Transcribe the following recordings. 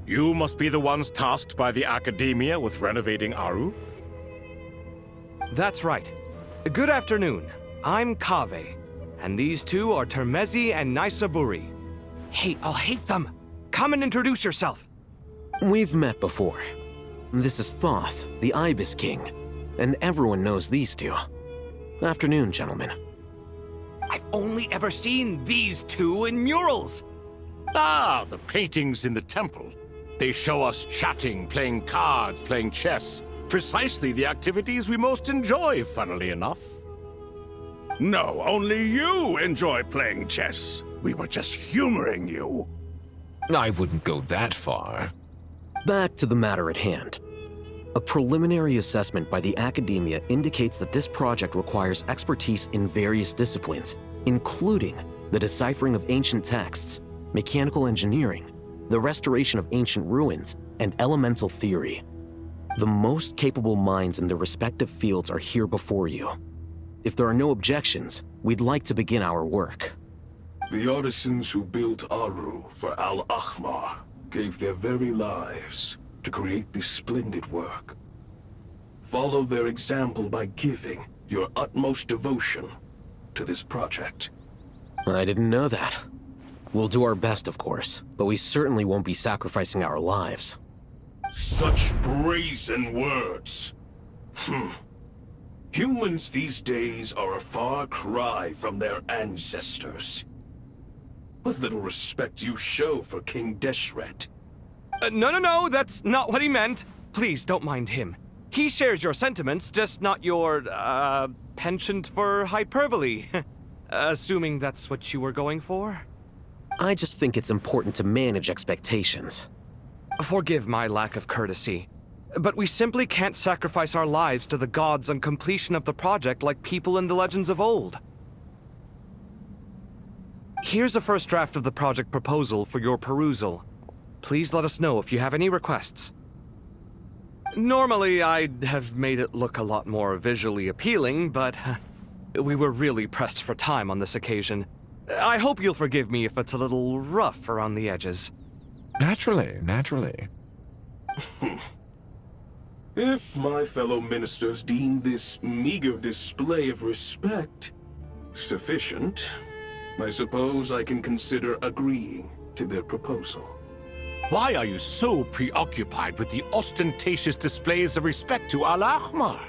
You must be the ones tasked by the Academia with renovating Aru? That's right. Good afternoon. I'm Kaveh, and these two are Termezi and Naisaburi. Hey, I'll hate them! Come and introduce yourself! We've met before. This is Thoth, the Ibis King, and everyone knows these two. Afternoon, gentlemen. I've only ever seen these two in murals! Ah, the paintings in the temple. They show us chatting, playing cards, playing chess. Precisely the activities we most enjoy, funnily enough. No, only you enjoy playing chess. We were just humoring you. I wouldn't go that far. Back to the matter at hand. A preliminary assessment by the Academia indicates that this project requires expertise in various disciplines, including the deciphering of ancient texts, mechanical engineering, the restoration of ancient ruins, and elemental theory. The most capable minds in their respective fields are here before you. If there are no objections, we'd like to begin our work. The artisans who built Aru for Al-Ahmar gave their very lives to create this splendid work. Follow their example by giving your utmost devotion to this project. I didn't know that. We'll do our best, of course, but we certainly won't be sacrificing our lives. Such brazen words. Humans these days are a far cry from their ancestors. What little respect you show for King Deshret. No, that's not what he meant. Please, don't mind him. He shares your sentiments, just not your, penchant for hyperbole. Assuming that's what you were going for? I just think it's important to manage expectations. Forgive my lack of courtesy, but we simply can't sacrifice our lives to the gods on completion of the project like people in the legends of old. Here's a first draft of the project proposal for your perusal. Please let us know if you have any requests. Normally, I'd have made it look a lot more visually appealing, but we were really pressed for time on this occasion. I hope you'll forgive me if it's a little rough around the edges. Naturally. If my fellow ministers deem this meager display of respect sufficient, I suppose I can consider agreeing to their proposal. Why are you so preoccupied with the ostentatious displays of respect to Al-Ahmar?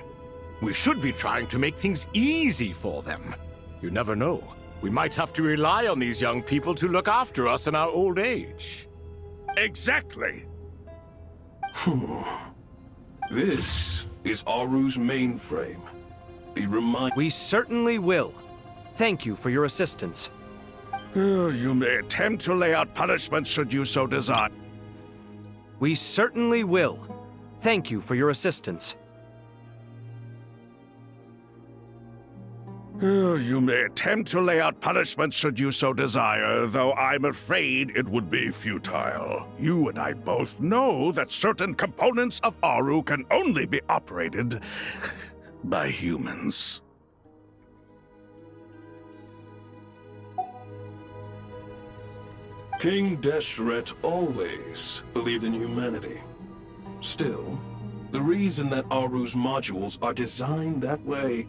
We should be trying to make things easy for them. You never know. We might have to rely on these young people to look after us in our old age. Exactly. This is Aru's mainframe. Be reminded. We certainly will. Thank you for your assistance. You may attempt to lay out punishments should you so desire. We certainly will. Thank you for your assistance. You may attempt to lay out punishments should you so desire, though I'm afraid it would be futile. You and I both know that certain components of Aru can only be operated by humans. King Deshret always believed in humanity. Still, the reason that Aru's modules are designed that way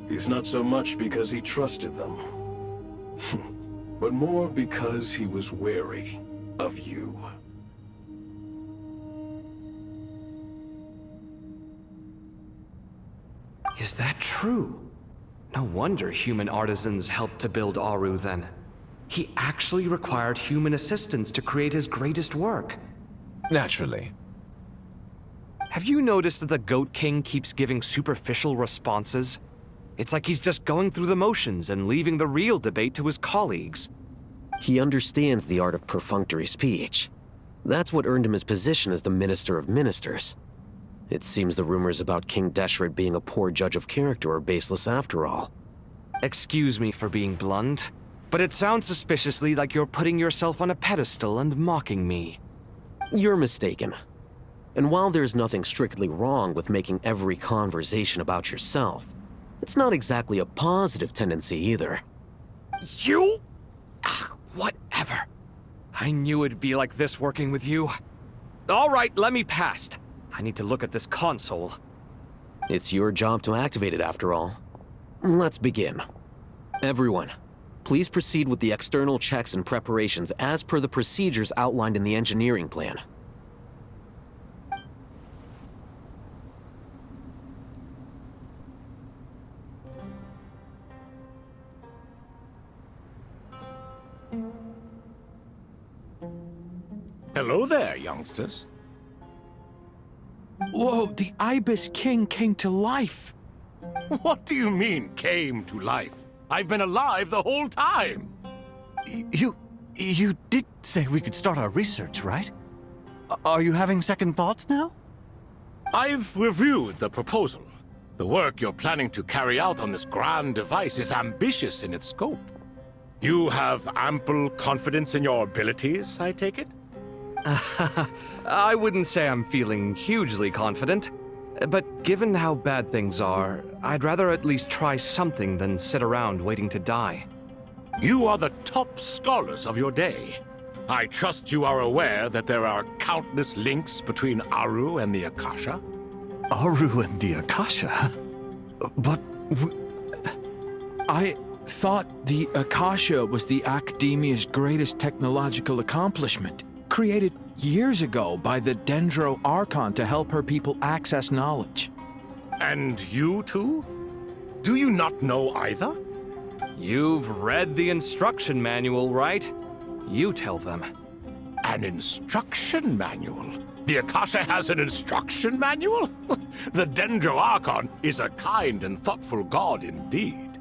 is not so much because he trusted them, but more because he was wary of you. Is that true? No wonder human artisans helped to build Aru then. He actually required human assistance to create his greatest work. Naturally. Have you noticed that the Goat King keeps giving superficial responses? It's like he's just going through the motions and leaving the real debate to his colleagues. He understands the art of perfunctory speech. That's what earned him his position as the Minister of Ministers. It seems the rumors about King Deshret being a poor judge of character are baseless after all. Excuse me for being blunt, but it sounds suspiciously like you're putting yourself on a pedestal and mocking me. You're mistaken. And while there's nothing strictly wrong with making every conversation about yourself, it's not exactly a positive tendency either. You? Whatever. I knew it'd be like this working with you. All right, let me past. I need to look at this console. It's your job to activate it after all. Let's begin. Everyone, please proceed with the external checks and preparations as per the procedures outlined in the engineering plan. Hello there, youngsters. Whoa, the Ibis King came to life. What do you mean, came to life? I've been alive the whole time. You did say we could start our research, right? Are you having second thoughts now? I've reviewed the proposal. The work you're planning to carry out on this grand device is ambitious in its scope. You have ample confidence in your abilities, I take it? I wouldn't say I'm feeling hugely confident, but given how bad things are, I'd rather at least try something than sit around waiting to die. You are the top scholars of your day. I trust you are aware that there are countless links between Aru and the Akasha? Aru and the Akasha? But I thought the Akasha was the Academia's greatest technological accomplishment, created years ago by the Dendro Arcon to help her people access knowledge. And you too? Do you not know either? You've read the instruction manual, right? You tell them. An instruction manual? The Akasha has an instruction manual? The Dendro Archon is a kind and thoughtful god indeed.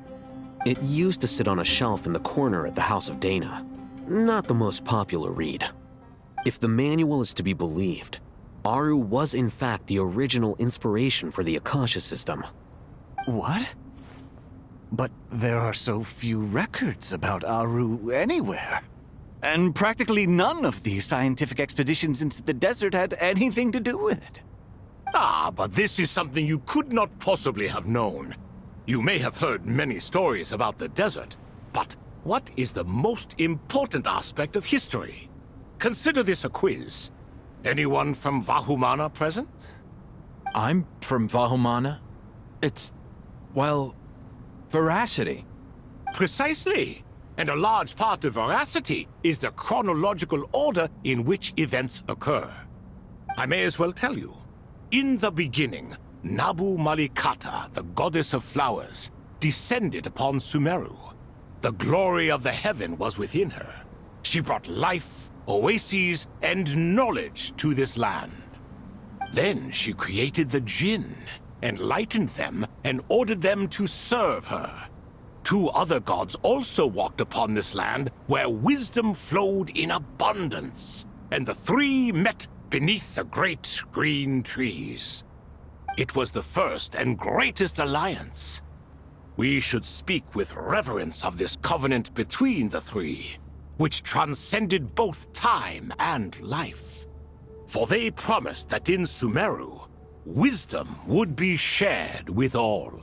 It used to sit on a shelf in the corner at the House of Dana. Not the most popular read. If the manual is to be believed, Aru was in fact the original inspiration for the Akasha system. what? But there are so few records about Aru anywhere. And practically none of the scientific expeditions into the desert had anything to do with it. Ah, but this is something you could not possibly have known. You may have heard many stories about the desert, but what is the most important aspect of history? Consider this a quiz. Anyone from Vahumana present? I'm from Vahumana. It's, well, veracity. Precisely. And a large part of veracity is the chronological order in which events occur. I may as well tell you. In the beginning, Nabu Malikata, the goddess of flowers, descended upon Sumeru. The glory of the heaven was within her. She brought life, oases, and knowledge to this land. Then she created the Jinn, enlightened them, and ordered them to serve her. Two other gods also walked upon this land where wisdom flowed in abundance, and the three met beneath the great green trees. It was the first and greatest alliance. We should speak with reverence of this covenant between the three, which transcended both time and life. For they promised that in Sumeru, wisdom would be shared with all.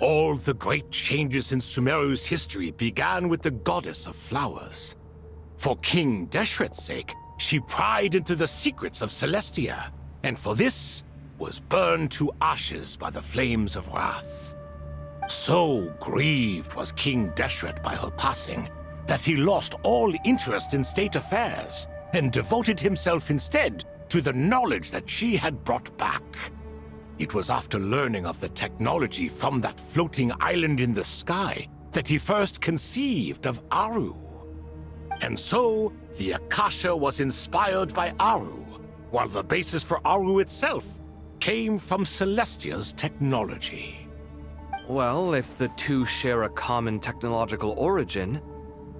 All the great changes in Sumeru's history began with the goddess of flowers. For King Deshret's sake, she pried into the secrets of Celestia, and for this was burned to ashes by the flames of wrath. So grieved was King Deshret by her passing that he lost all interest in state affairs and devoted himself instead to the knowledge that she had brought back. It was after learning of the technology from that floating island in the sky that he first conceived of Aru. And so, the Akasha was inspired by Aru, while the basis for Aru itself came from Celestia's technology. Well, if the two share a common technological origin,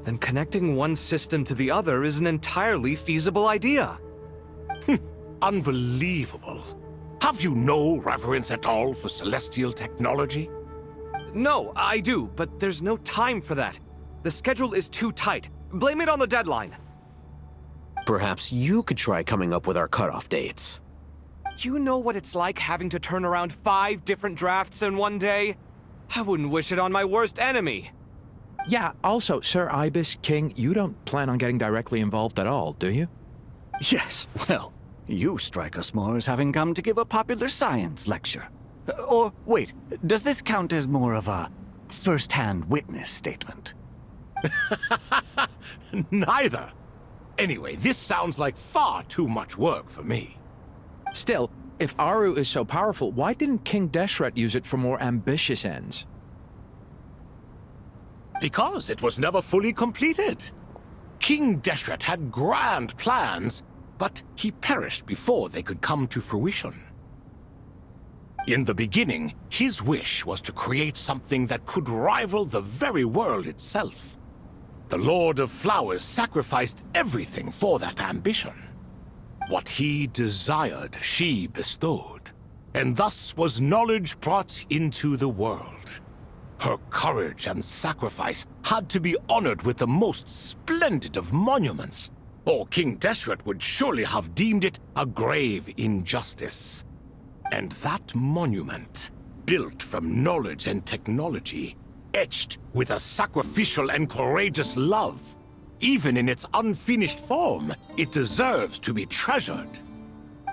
then connecting one system to the other is an entirely feasible idea. Unbelievable. Have you no reverence at all for celestial technology? No, I do, but there's no time for that. The schedule is too tight. Blame it on the deadline. Perhaps you could try coming up with our cutoff dates. Do you know what it's like having to turn around 5 different drafts in one day? I wouldn't wish it on my worst enemy. Yeah, also, Sir Ibis, King, you don't plan on getting directly involved at all, do you? Yes, well, you strike us more as having come to give a popular science lecture. Or, wait, does this count as more of a first-hand witness statement? Neither. Anyway, this sounds like far too much work for me. Still, if Aru is so powerful, why didn't King Deshret use it for more ambitious ends? Because it was never fully completed. King Deshret had grand plans, but he perished before they could come to fruition. In the beginning, his wish was to create something that could rival the very world itself. The Lord of Flowers sacrificed everything for that ambition. What he desired, she bestowed, and thus was knowledge brought into the world. Her courage and sacrifice had to be honored with the most splendid of monuments, or King Deshret would surely have deemed it a grave injustice. And that monument, built from knowledge and technology, etched with a sacrificial and courageous love, even in its unfinished form, it deserves to be treasured.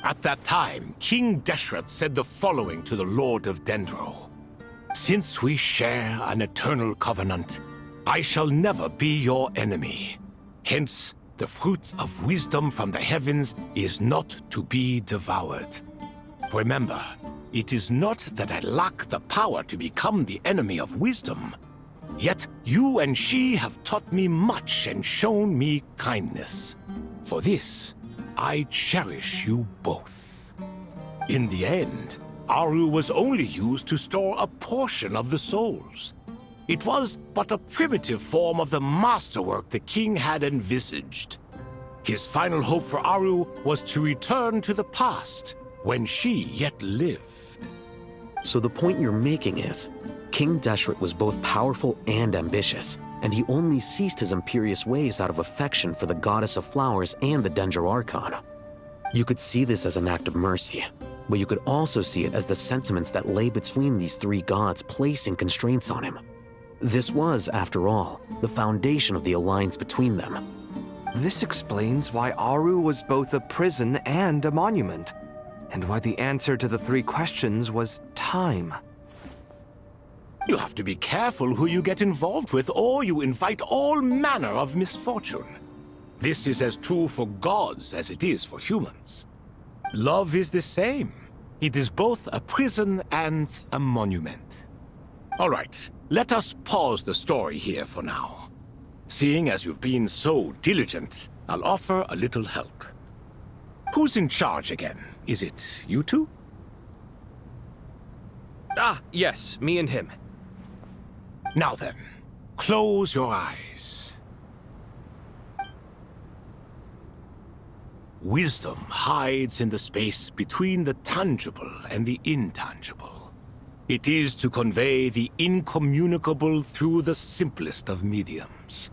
At that time, King Deshret said the following to the Lord of Dendro. Since we share an eternal covenant, I shall never be your enemy. Hence, the fruit of wisdom from the heavens is not to be devoured. Remember, it is not that I lack the power to become the enemy of wisdom. Yet you and she have taught me much and shown me kindness. For this, I cherish you both. In the end, Aru was only used to store a portion of the souls. It was but a primitive form of the masterwork the king had envisaged. His final hope for Aru was to return to the past, when she yet lived. So the point you're making is, King Deshret was both powerful and ambitious, and he only ceased his imperious ways out of affection for the goddess of flowers and the Dendro Archon. You could see this as an act of mercy, but you could also see it as the sentiments that lay between these 3 gods placing constraints on him. This was, after all, the foundation of the alliance between them. This explains why Aru was both a prison and a monument, and why the answer to the 3 questions was time. You have to be careful who you get involved with, or you invite all manner of misfortune. This is as true for gods as it is for humans. Love is the same. It is both a prison and a monument. All right, let us pause the story here for now. Seeing as you've been so diligent, I'll offer a little help. Who's in charge again? Is it you two? Ah, yes, me and him. Now then, close your eyes. Wisdom hides in the space between the tangible and the intangible. It is to convey the incommunicable through the simplest of mediums.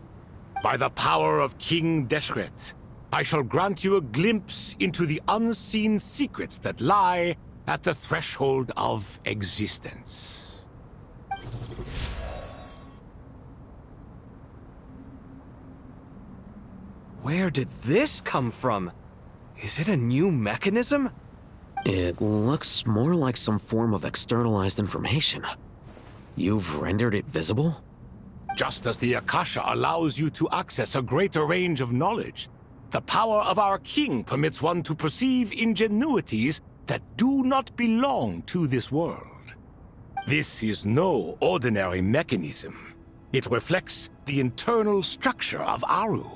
By the power of King Deshret, I shall grant you a glimpse into the unseen secrets that lie at the threshold of existence. Where did this come from? Is it a new mechanism? It looks more like some form of externalized information. You've rendered it visible? Just as the Akasha allows you to access a greater range of knowledge, the power of our king permits one to perceive ingenuities that do not belong to this world. This is no ordinary mechanism. It reflects the internal structure of Aru.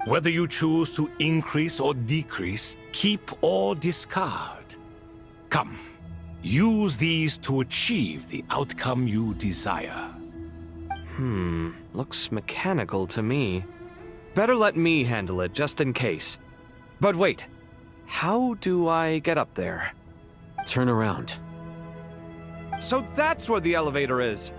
Whether you choose to increase or decrease, keep or discard. Come, use these to achieve the outcome you desire. Looks mechanical to me. Better let me handle it, just in case. But wait, how do I get up there? Turn around. So that's where the elevator is!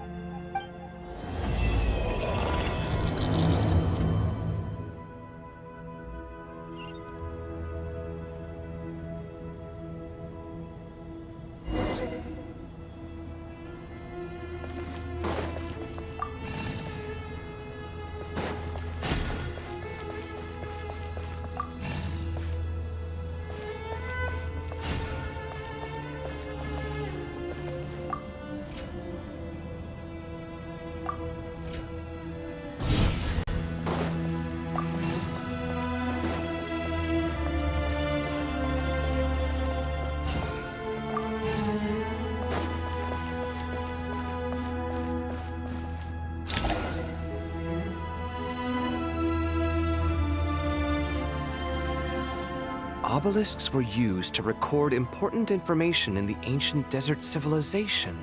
Obelisks were used to record important information in the ancient desert civilization.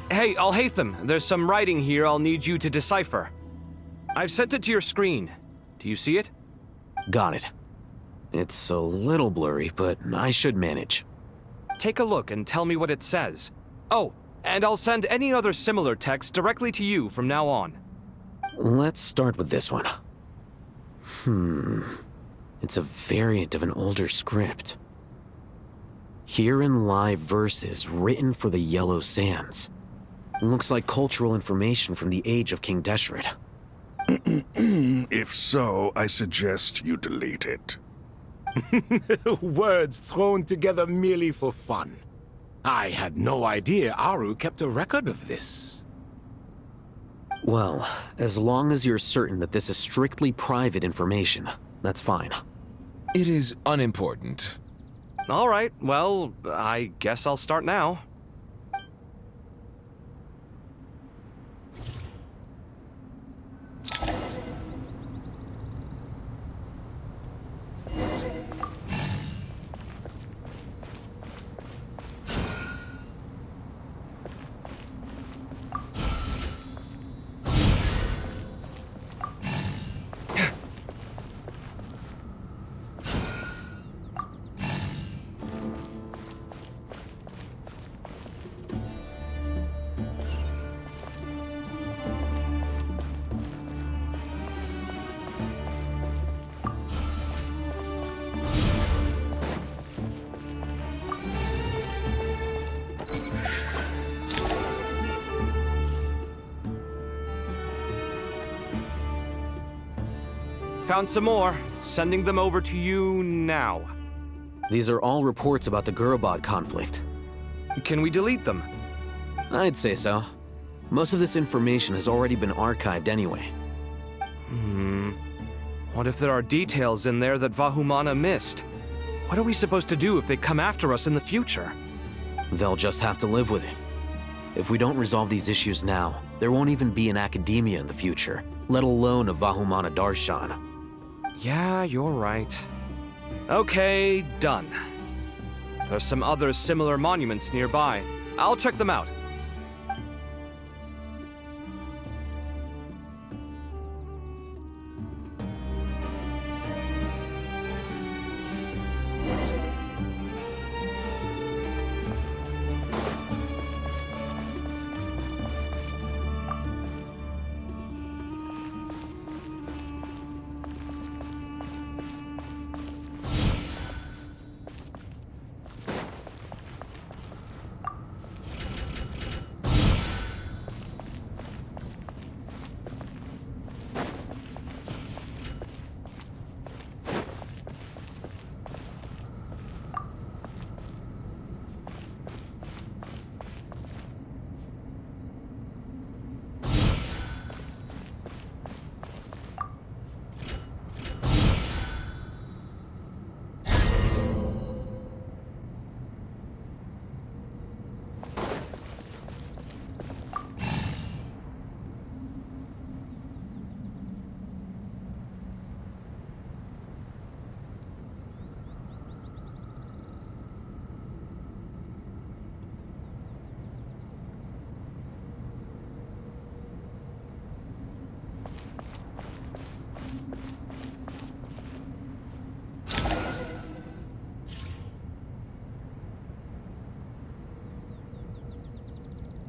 Hey, Al-Haytham, there's some writing here I'll need you to decipher. I've sent it to your screen. Do you see it? Got it. It's a little blurry, but I should manage. Take a look and tell me what it says. Oh, and I'll send any other similar text directly to you from now on. Let's start with this one. It's a variant of an older script. Herein lie verses written for the Yellow Sands. Looks like cultural information from the age of King Deshret. If so, I suggest you delete it. Words thrown together merely for fun. I had no idea Aru kept a record of this. Well, as long as you're certain that this is strictly private information, that's fine. It is unimportant. All right, well, I guess I'll start now. Found some more. Sending them over to you now. These are all reports about the Gurabad conflict. Can we delete them? I'd say so. Most of this information has already been archived anyway. What if there are details in there that Vahumana missed? What are we supposed to do if they come after us in the future? They'll just have to live with it. If we don't resolve these issues now, there won't even be an academia in the future, let alone a Vahumana Darshan. Yeah, you're right. Okay, done. There's some other similar monuments nearby. I'll check them out.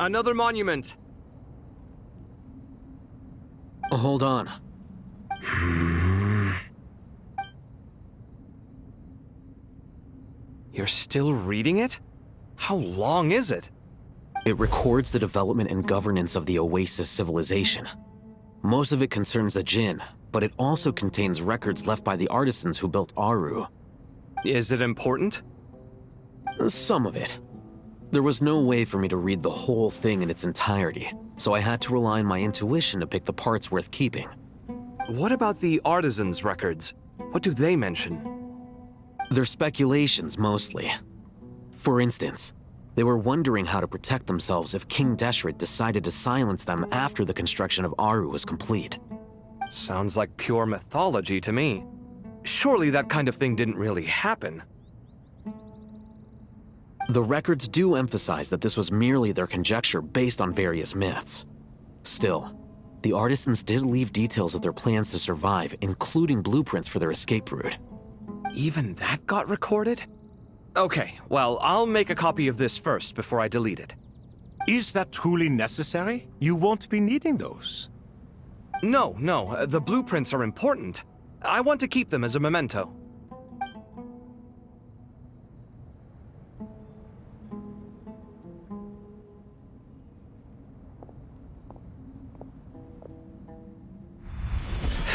Another monument. Hold on. You're still reading it? How long is it? It records the development and governance of the Oasis civilization. Most of it concerns the Jinn, but it also contains records left by the artisans who built Aru. Is it important? Some of it. There was no way for me to read the whole thing in its entirety, so I had to rely on my intuition to pick the parts worth keeping. What about the artisans' records? What do they mention? They're speculations, mostly. For instance, they were wondering how to protect themselves if King Deshret decided to silence them after the construction of Aru was complete. Sounds like pure mythology to me. Surely that kind of thing didn't really happen. The records do emphasize that this was merely their conjecture based on various myths. Still, the artisans did leave details of their plans to survive, including blueprints for their escape route. Even that got recorded? Okay, well, I'll make a copy of this first before I delete it. Is that truly necessary? You won't be needing those. No, the blueprints are important. I want to keep them as a memento.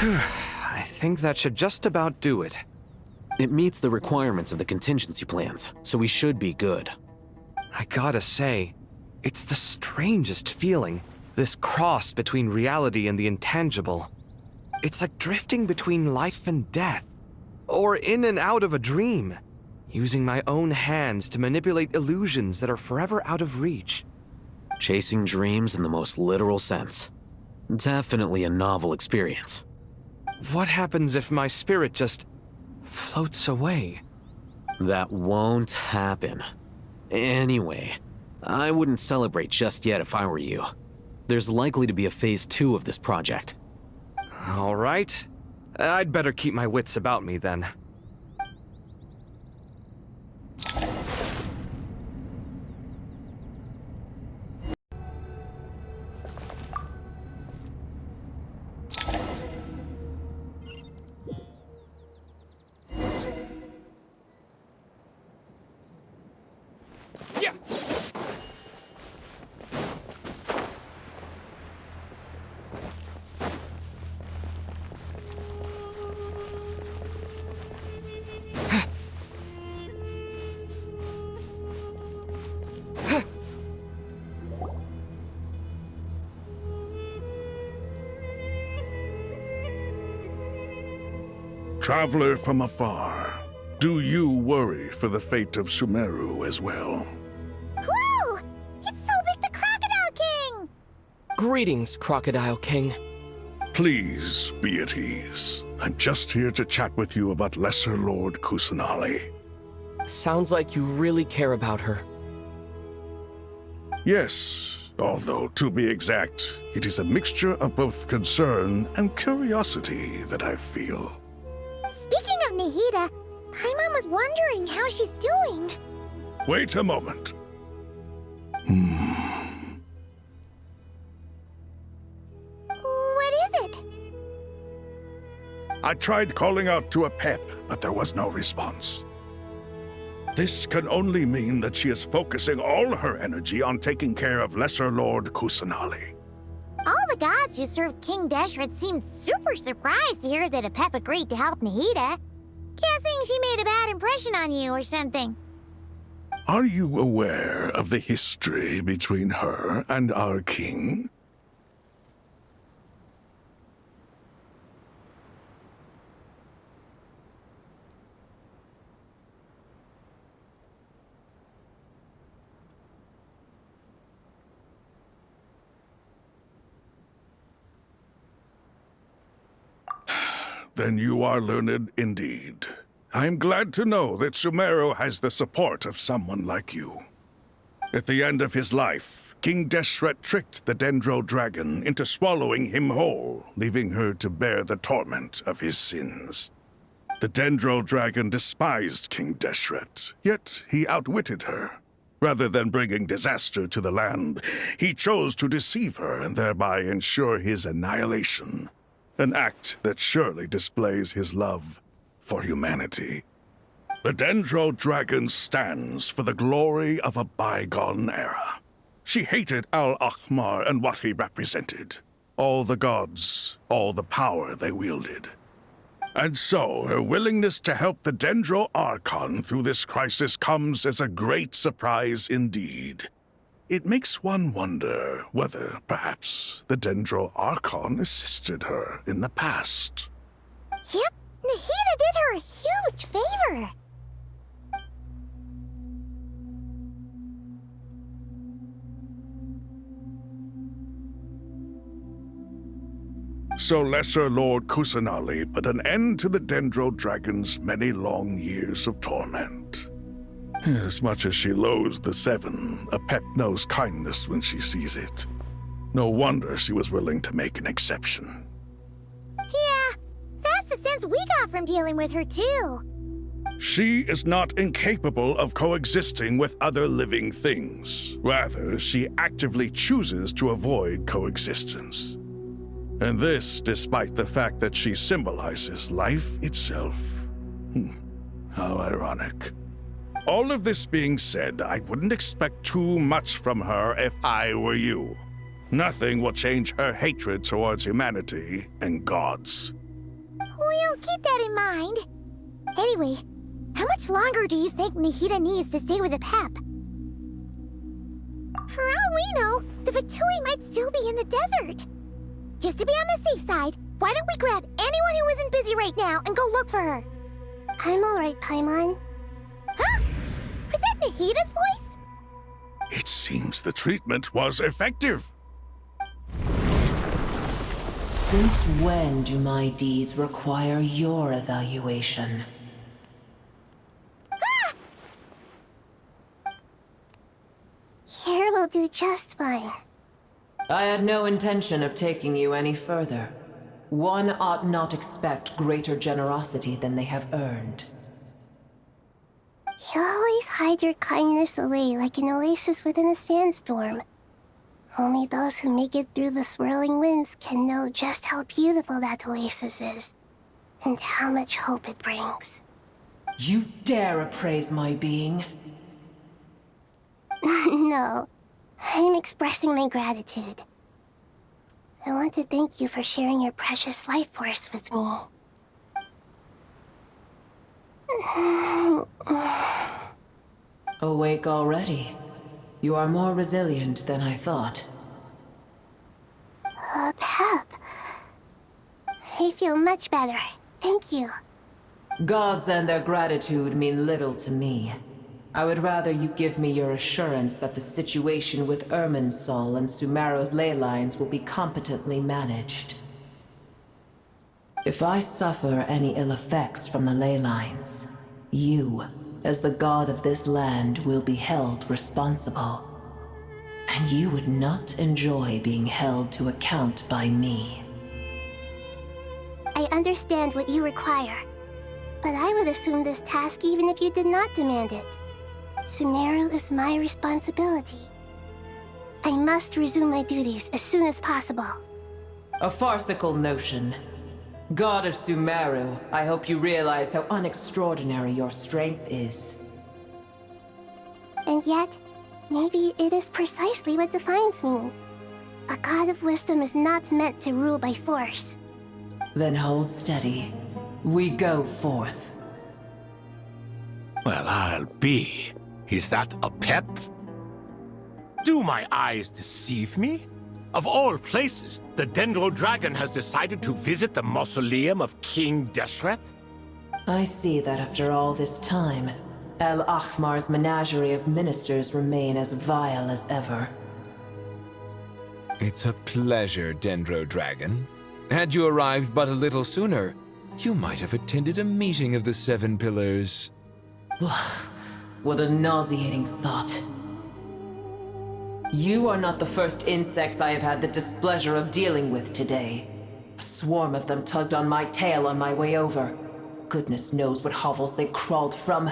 I think that should just about do it. It meets the requirements of the contingency plans, so we should be good. I gotta say, it's the strangest feeling, this cross between reality and the intangible. It's like drifting between life and death, or in and out of a dream, using my own hands to manipulate illusions that are forever out of reach. Chasing dreams in the most literal sense. Definitely a novel experience. What happens if my spirit just floats away? That won't happen. Anyway, I wouldn't celebrate just yet if I were you. There's likely to be a phase 2 of this project. All right. I'd better keep my wits about me then. Traveler from afar, do you worry for the fate of Sumeru as well? Whoa! It's so big the Crocodile King! Greetings, Crocodile King. Please be at ease. I'm just here to chat with you about Lesser Lord Kusanali. Sounds like you really care about her. Yes, although to be exact, it is a mixture of both concern and curiosity that I feel. Speaking of Nahida, Paimon was wondering how she's doing. Wait a moment. What is it? I tried calling out to Ep3, but there was no response. This can only mean that she is focusing all her energy on taking care of Lesser Lord Kusanali. All the gods who served King Deshret seemed super surprised to hear that Ep3 agreed to help Nahida. Guessing she made a bad impression on you or something. Are you aware of the history between her and our king? Then you are learned indeed. I am glad to know that Sumeru has the support of someone like you. At the end of his life, King Deshret tricked the Dendro Dragon into swallowing him whole, leaving her to bear the torment of his sins. The Dendro Dragon despised King Deshret, yet he outwitted her. Rather than bringing disaster to the land, he chose to deceive her and thereby ensure his annihilation. An act that surely displays his love for humanity. The Dendro Dragon stands for the glory of a bygone era. She hated Al-Ahmar and what he represented. All the gods, all the power they wielded. And so, her willingness to help the Dendro Arcon through this crisis comes as a great surprise indeed. It makes one wonder whether, perhaps, the Dendro Arcon assisted her in the past. Yep, Nahida did her a huge favor. So Lesser Lord Kusanali put an end to the Dendro Dragon's many long years of torment. As much as she loathes the Seven, Ep3 knows kindness when she sees it. No wonder she was willing to make an exception. Yeah, that's the sense we got from dealing with her, too. She is not incapable of coexisting with other living things. Rather, she actively chooses to avoid coexistence. And this despite the fact that she symbolizes life itself. How ironic. All of this being said, I wouldn't expect too much from her if I were you. Nothing will change her hatred towards humanity and gods. We'll keep that in mind. Anyway, how much longer do you think Nahida needs to stay with Ep3? For all we know, the Fatui might still be in the desert. Just to be on the safe side, why don't we grab anyone who isn't busy right now and go look for her? I'm alright, Paimon. Huh? Was that Nahida's voice? It seems the treatment was effective. Since when do my deeds require your evaluation? Here will do just fine. I had no intention of taking you any further. One ought not expect greater generosity than they have earned. You always hide your kindness away like an oasis within a sandstorm. Only those who make it through the swirling winds can know just how beautiful that oasis is, and how much hope it brings. You dare appraise my being? No, I'm expressing my gratitude. I want to thank you for sharing your precious life force with me. Awake already? You are more resilient than I thought. Pep. I feel much better. Thank you. Gods and their gratitude mean little to me. I would rather you give me your assurance that the situation with Irminsul and Sumeru's ley lines will be competently managed. If I suffer any ill effects from the ley lines, you, as the god of this land, will be held responsible. And you would not enjoy being held to account by me. I understand what you require, but I would assume this task even if you did not demand it. Sumeru is my responsibility. I must resume my duties as soon as possible. A farcical notion. God of Sumeru, I hope you realize how unextraordinary your strength is. And yet, maybe it is precisely what defines me. A god of wisdom is not meant to rule by force. Then hold steady. We go forth. Well, I'll be. Is that a pet? Do my eyes deceive me? Of all places, the Dendro Dragon has decided to visit the mausoleum of King Deshret? I see that after all this time, El Ahmar's menagerie of ministers remain as vile as ever. It's a pleasure, Dendro Dragon. Had you arrived but a little sooner, you might have attended a meeting of the Seven Pillars. What a nauseating thought. You are not the first insects I have had the displeasure of dealing with today. A swarm of them tugged on my tail on my way over. Goodness knows what hovels they crawled from.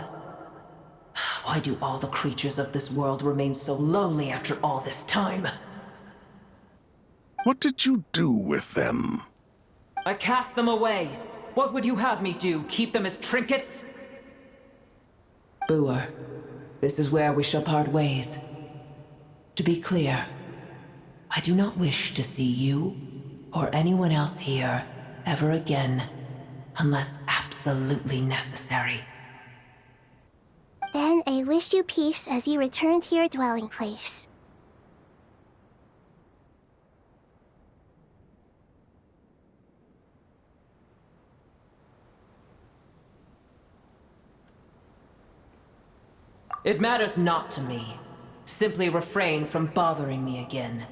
Why do all the creatures of this world remain so lowly after all this time? What did you do with them? I cast them away. What would you have me do? Keep them as trinkets? Booer, this is where we shall part ways. To be clear, I do not wish to see you or anyone else here ever again, unless absolutely necessary. Then I wish you peace as you return to your dwelling place. It matters not to me. Simply refrain from bothering me again.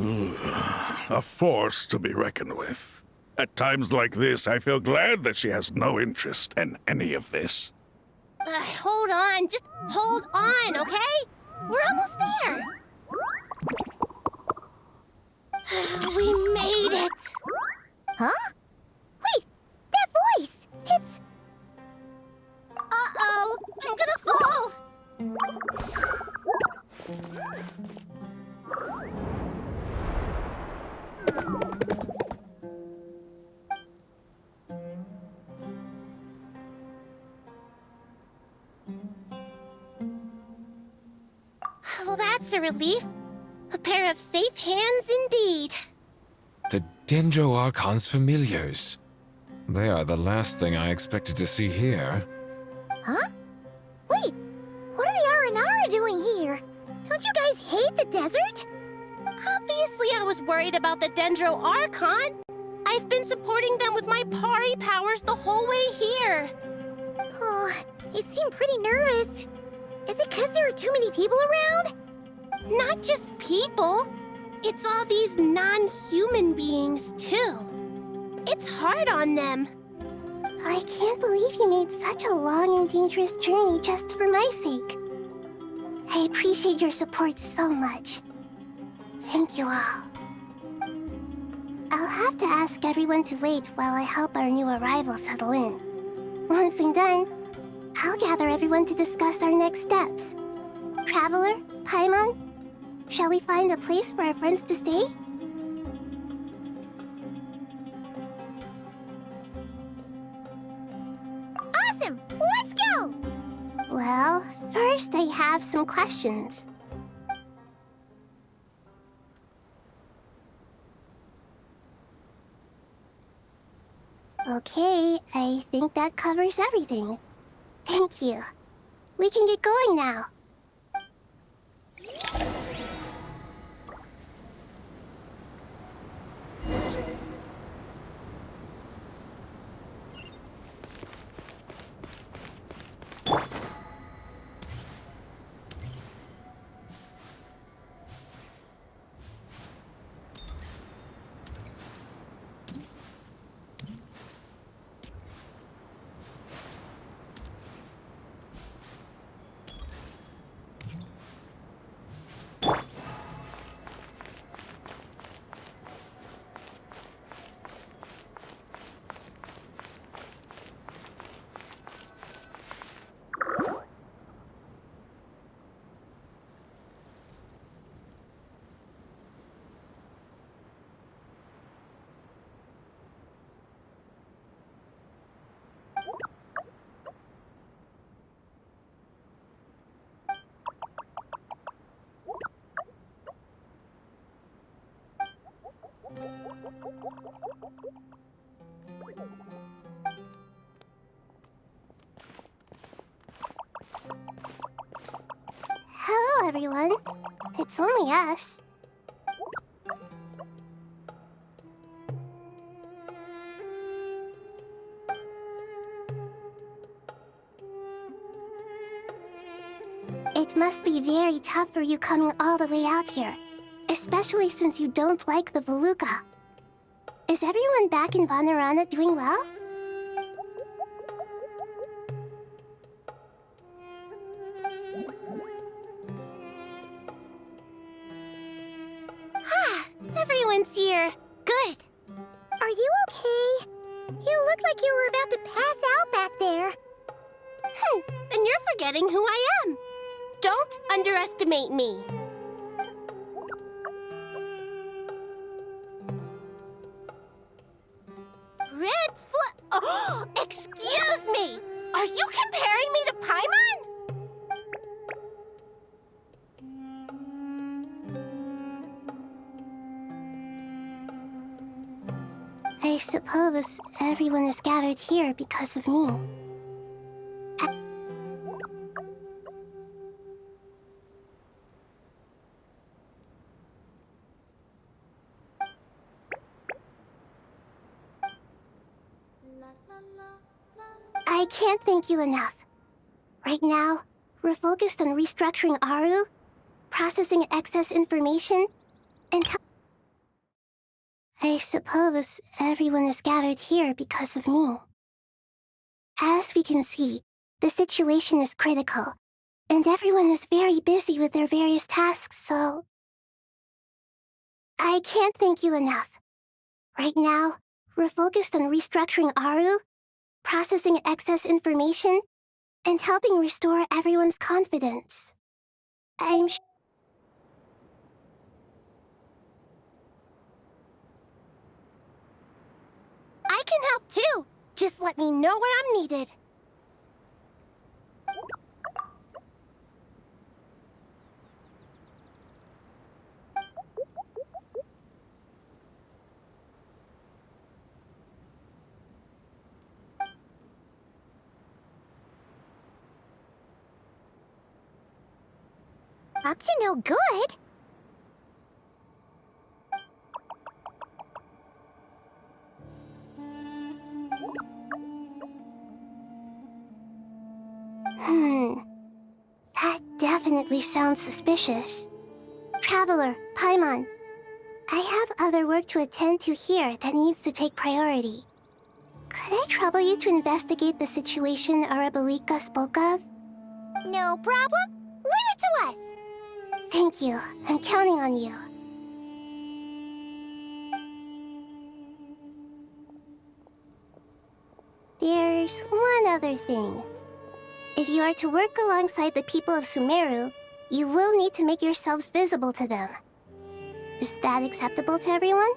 A force to be reckoned with. At times like this, I feel glad that she has no interest in any of this. Hold on, just hold on, okay? We're almost there. We made it! Huh? Wait, that voice! It's... Uh-oh, I'm gonna fall! Well, that's a relief. A pair of safe hands indeed. The Dendro Archon's familiars. They are the last thing I expected to see here. Huh? Wait, what are the Aranara doing here? Don't you guys hate the desert? Obviously I was worried about the Dendro Archon. I've been supporting them with my Pari powers the whole way here. Oh, you seem pretty nervous. Is it because there are too many people around? Not just people. It's all these non-human beings, too. It's hard on them. I can't believe you made such a long and dangerous journey just for my sake. I appreciate your support so much. Thank you all. I'll have to ask everyone to wait while I help our new arrival settle in. Once I'm done, I'll gather everyone to discuss our next steps. Traveler, Paimon, shall we find a place for our friends to stay? Awesome! Let's go! Well, first I have some questions. Okay, I think that covers everything. Thank you. We can get going now. Hello, everyone. It's only us. It must be very tough for you coming all the way out here, especially since you don't like the Voluka. Is everyone back in Vanarana doing well? Everyone's here. Good. Are you okay? You look like you were about to pass out back there. Then you're forgetting who I am. Don't underestimate me. Oh, excuse me! Are you comparing me to Paimon? I suppose everyone is gathered here because of me. I can't thank you enough. Right now, we're focused on restructuring Aru, processing excess information, and I suppose everyone is gathered here because of me. As we can see, the situation is critical, and everyone is very busy with their various tasks, so... I can't thank you enough. Right now, we're focused on restructuring Aru, processing excess information, and helping restore everyone's confidence. I can help too! Just let me know where I'm needed. Up to no good? That definitely sounds suspicious. Traveler, Paimon, I have other work to attend to here that needs to take priority. Could I trouble you to investigate the situation Arabalika spoke of? No problem. Leave it to us! Thank you. I'm counting on you. There's one other thing. If you are to work alongside the people of Sumeru, you will need to make yourselves visible to them. Is that acceptable to everyone?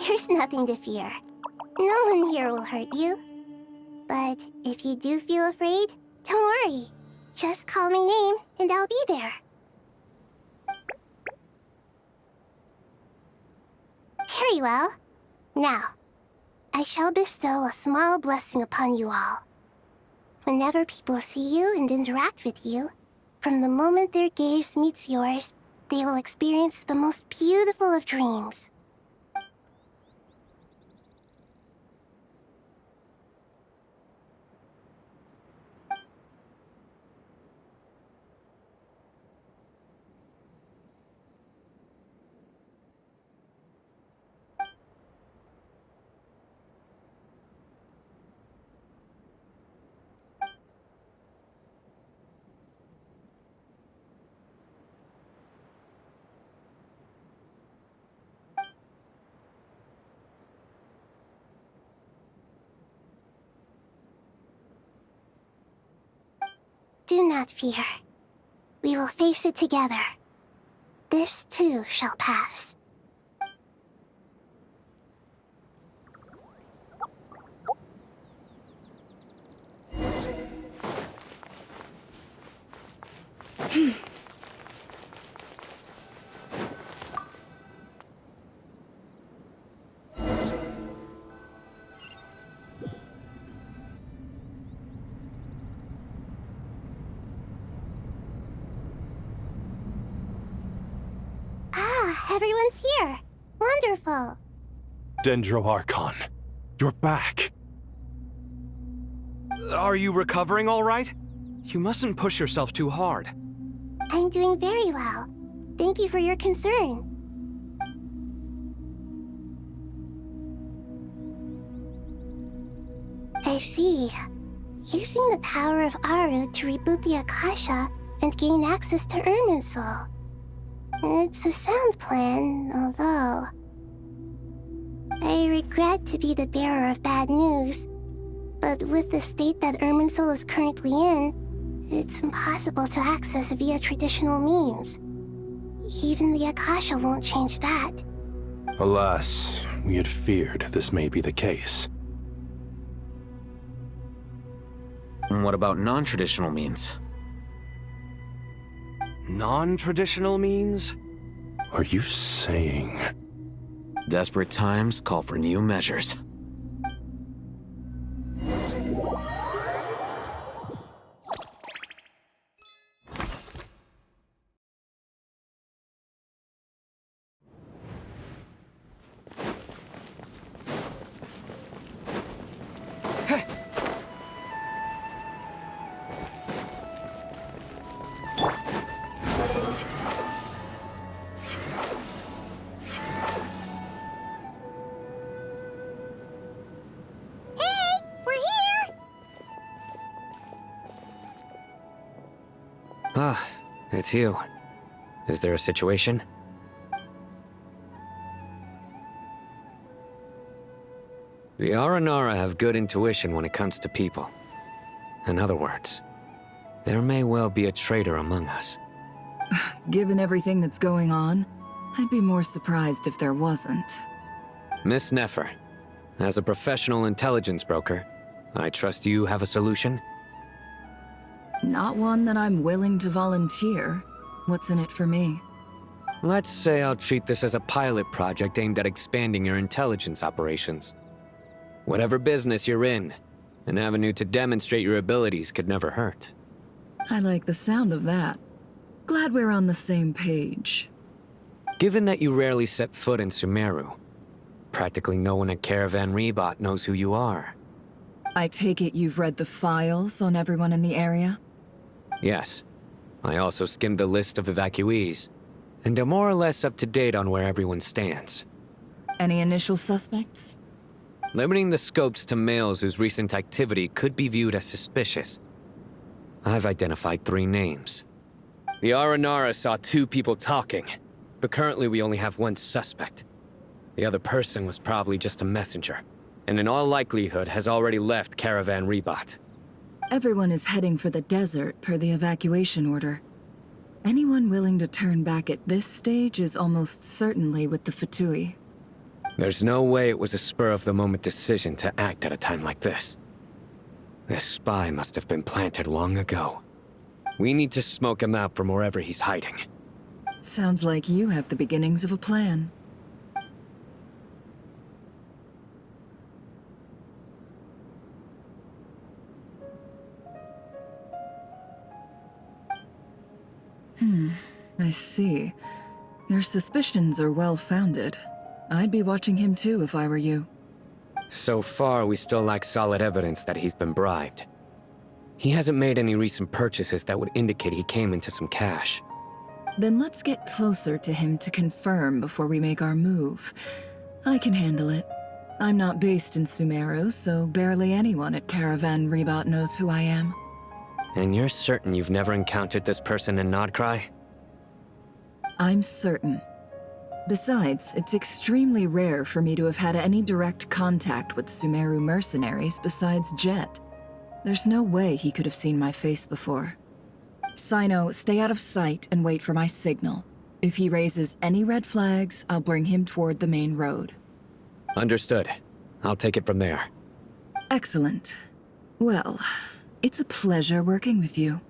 There's nothing to fear. No one here will hurt you. But if you do feel afraid, don't worry. Just call my name and I'll be there. Very well. Now, I shall bestow a small blessing upon you all. Whenever people see you and interact with you, from the moment their gaze meets yours, they will experience the most beautiful of dreams. Do not fear. We will face it together. This too shall pass. Everyone's here. Wonderful. Dendro Arcon, you're back. Are you recovering all right? You mustn't push yourself too hard. I'm doing very well. Thank you for your concern. I see. Using the power of Aru to reboot the Akasha and gain access to Irminsul. It's a sound plan, although... I regret to be the bearer of bad news, but with the state that Irminsul is currently in, it's impossible to access via traditional means. Even the Akasha won't change that. Alas, we had feared this may be the case. And what about non-traditional means? Non-traditional means? Are you saying... Desperate times call for new measures. Ah, it's you. Is there a situation? The Aranara have good intuition when it comes to people. In other words, there may well be a traitor among us. Given everything that's going on, I'd be more surprised if there wasn't. Miss Nefer, as a professional intelligence broker, I trust you have a solution? Not one that I'm willing to volunteer. What's in it for me? Let's say I'll treat this as a pilot project aimed at expanding your intelligence operations. Whatever business you're in, an avenue to demonstrate your abilities could never hurt. I like the sound of that. Glad we're on the same page. Given that you rarely set foot in Sumeru, practically no one at Caravan Rebot knows who you are. I take it you've read the files on everyone in the area? Yes. I also skimmed the list of evacuees, and am more or less up to date on where everyone stands. Any initial suspects? Limiting the scopes to males whose recent activity could be viewed as suspicious. I've identified 3 names. The Aranara saw 2 people talking, but currently we only have 1 suspect. The other person was probably just a messenger, and in all likelihood has already left Caravan Rebot. Everyone is heading for the desert per the evacuation order. Anyone willing to turn back at this stage is almost certainly with the Fatui. There's no way it was a spur-of-the-moment decision to act at a time like this. This spy must have been planted long ago. We need to smoke him out from wherever he's hiding. Sounds like you have the beginnings of a plan. I see. Your suspicions are well-founded. I'd be watching him too if I were you. So far, we still lack solid evidence that he's been bribed. He hasn't made any recent purchases that would indicate he came into some cash. Then let's get closer to him to confirm before we make our move. I can handle it. I'm not based in Sumeru, so barely anyone at Caravan Rebot knows who I am. And you're certain you've never encountered this person in Nodcry? I'm certain. Besides, it's extremely rare for me to have had any direct contact with Sumeru mercenaries besides Jet. There's no way he could have seen my face before. Sino, stay out of sight and wait for my signal. If he raises any red flags, I'll bring him toward the main road. Understood. I'll take it from there. Excellent. Well, it's a pleasure working with you.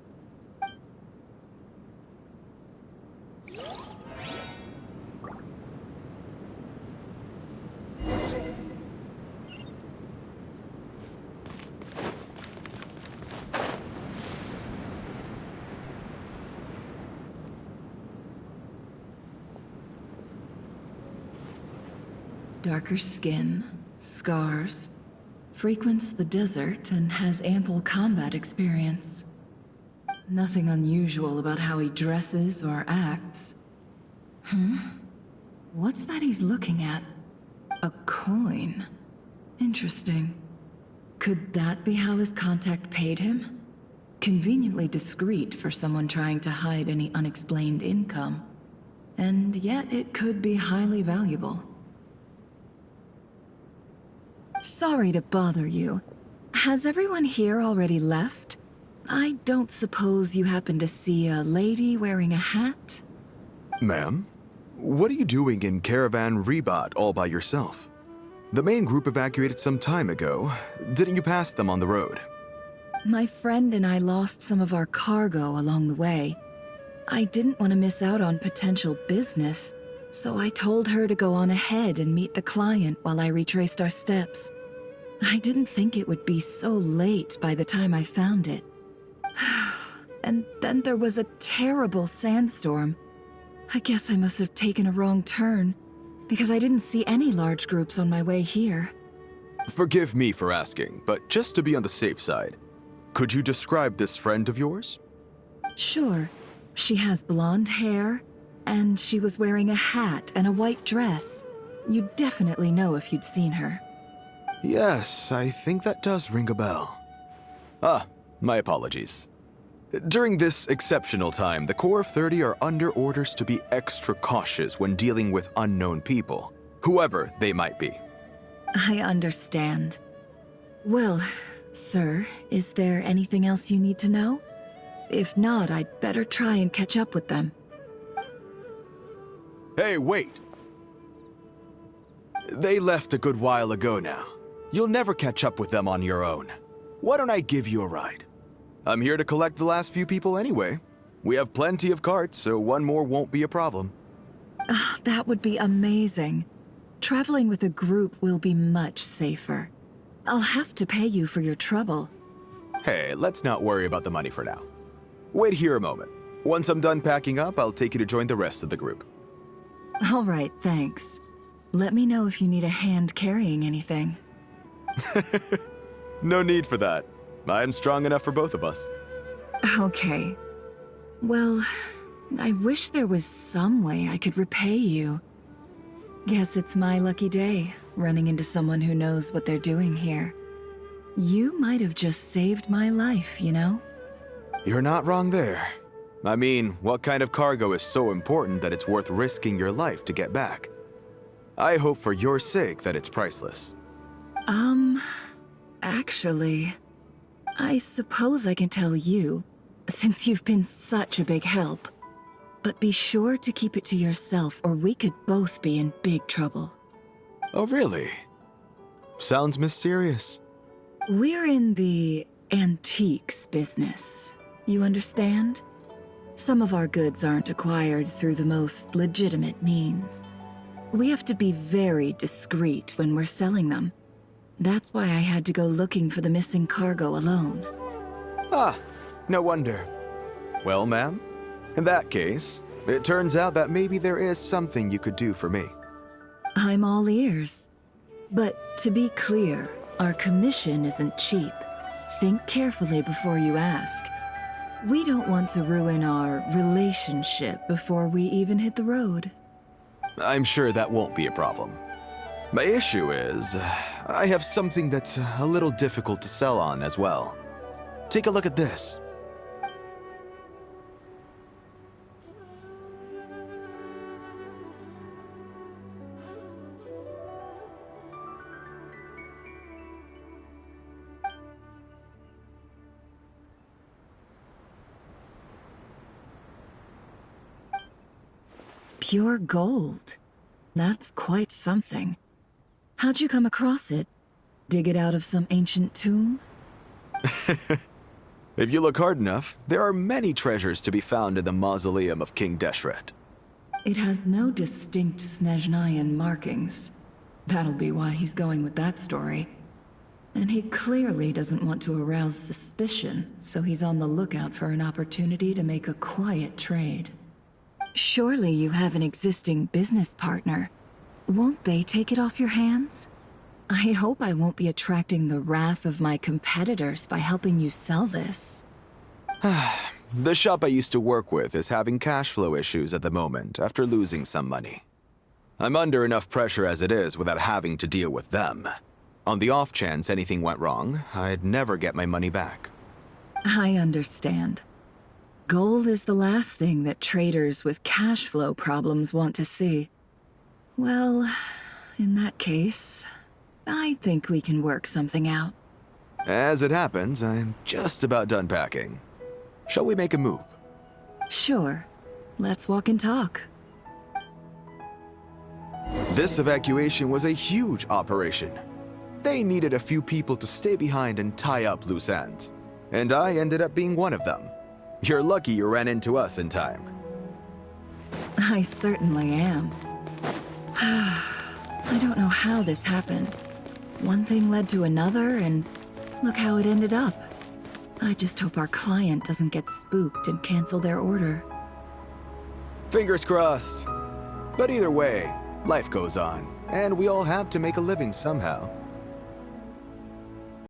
Darker skin, scars, frequents the desert and has ample combat experience. Nothing unusual about how he dresses or acts. What's that he's looking at? A coin. Interesting. Could that be how his contact paid him? Conveniently discreet for someone trying to hide any unexplained income. And yet it could be highly valuable. Sorry to bother you. Has everyone here already left? I don't suppose you happen to see a lady wearing a hat? Ma'am? What are you doing in Caravan Rebot all by yourself? The main group evacuated some time ago. Didn't you pass them on the road? My friend and I lost some of our cargo along the way. I didn't want to miss out on potential business, so I told her to go on ahead and meet the client while I retraced our steps. I didn't think it would be so late by the time I found it. And then there was a terrible sandstorm. I guess I must have taken a wrong turn, because I didn't see any large groups on my way here. Forgive me for asking, but just to be on the safe side, could you describe this friend of yours? Sure. She has blonde hair, and she was wearing a hat and a white dress. You'd definitely know if you'd seen her. Yes, I think that does ring a bell. Ah, my apologies. During this exceptional time, the Core of 30 are under orders to be extra cautious when dealing with unknown people, whoever they might be. I understand. Well, sir, is there anything else you need to know? If not, I'd better try and catch up with them. Hey, wait! They left a good while ago now. You'll never catch up with them on your own. Why don't I give you a ride? I'm here to collect the last few people anyway. We have plenty of carts, so one more won't be a problem. That would be amazing. Traveling with a group will be much safer. I'll have to pay you for your trouble. Hey, let's not worry about the money for now. Wait here a moment. Once I'm done packing up, I'll take you to join the rest of the group. All right, thanks. Let me know if you need a hand carrying anything. No need for that. I'm strong enough for both of us. Okay. Well, I wish there was some way I could repay you. Guess it's my lucky day, running into someone who knows what they're doing here. You might have just saved my life, you know? You're not wrong there. I mean, what kind of cargo is so important that it's worth risking your life to get back? I hope for your sake that it's priceless. Actually, I suppose I can tell you, since you've been such a big help. But be sure to keep it to yourself, or we could both be in big trouble. Oh, really? Sounds mysterious. We're in the antiques business. You understand? Some of our goods aren't acquired through the most legitimate means. We have to be very discreet when we're selling them. That's why I had to go looking for the missing cargo alone. Ah, no wonder. Well, ma'am, in that case, it turns out that maybe there is something you could do for me. I'm all ears. But to be clear, our commission isn't cheap. Think carefully before you ask. We don't want to ruin our relationship before we even hit the road. I'm sure that won't be a problem. My issue is, I have something that's a little difficult to sell on as well. Take a look at this. Pure gold. That's quite something. How'd you come across it? Dig it out of some ancient tomb? If you look hard enough, there are many treasures to be found in the mausoleum of King Deshret. It has no distinct Snezhnayan markings. That'll be why he's going with that story. And he clearly doesn't want to arouse suspicion, so he's on the lookout for an opportunity to make a quiet trade. Surely you have an existing business partner. Won't they take it off your hands? I hope I won't be attracting the wrath of my competitors by helping you sell this. The shop I used to work with is having cash flow issues at the moment after losing some money. I'm under enough pressure as it is without having to deal with them. On the off chance anything went wrong, I'd never get my money back. I understand. Gold is the last thing that traders with cash flow problems want to see. Well, in that case, I think we can work something out. As it happens, I'm just about done packing. Shall we make a move? Sure. Let's walk and talk. This evacuation was a huge operation. They needed a few people to stay behind and tie up loose ends. And I ended up being one of them. You're lucky you ran into us in time. I certainly am. I don't know how this happened. One thing led to another, and look how it ended up. I just hope our client doesn't get spooked and cancel their order. Fingers crossed. But either way, life goes on, and we all have to make a living somehow.